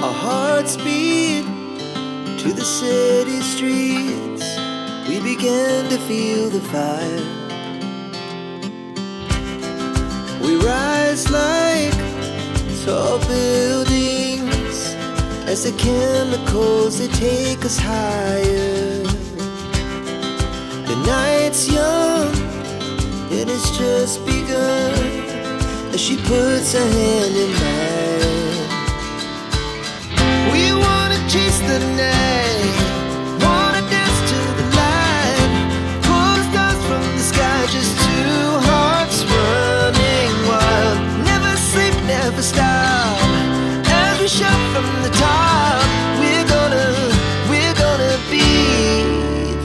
Our hearts beat to the city streets. We began to feel the fire. We rise like tall buildings as the chemicals, they take us higher. The night's young, it has just begun, as she puts her hand in mine. We wanna chase the night, wanna dance to the light, pull stars from the sky, just two hearts running wild. Never sleep, never stop, as we shout from the top. We're gonna be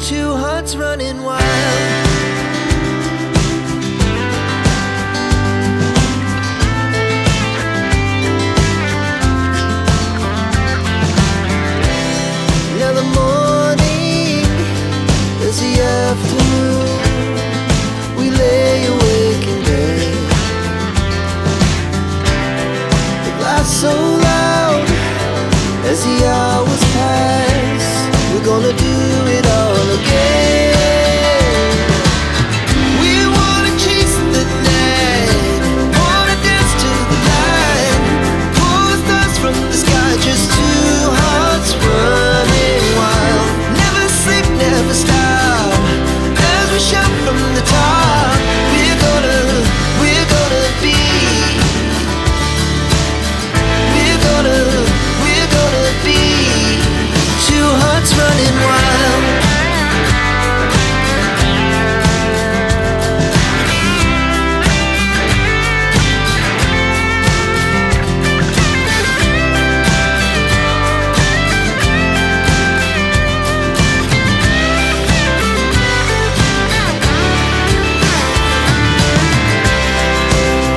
two hearts running wild. Now the morning is the afternoon. We lay awake in bed. The laughs so loud as the hours pass. We're gonna do it all again. We wanna chase the night, wanna dance to the light, pull stars from the sky, just two hearts running wild. Never sleep, never stop, as we shout from the top. We're gonna be, we're gonna be two hearts running wild.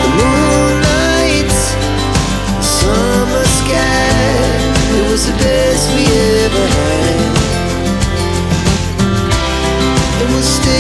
The moonlight, summer sky, it was the best we ever had. And we'll stay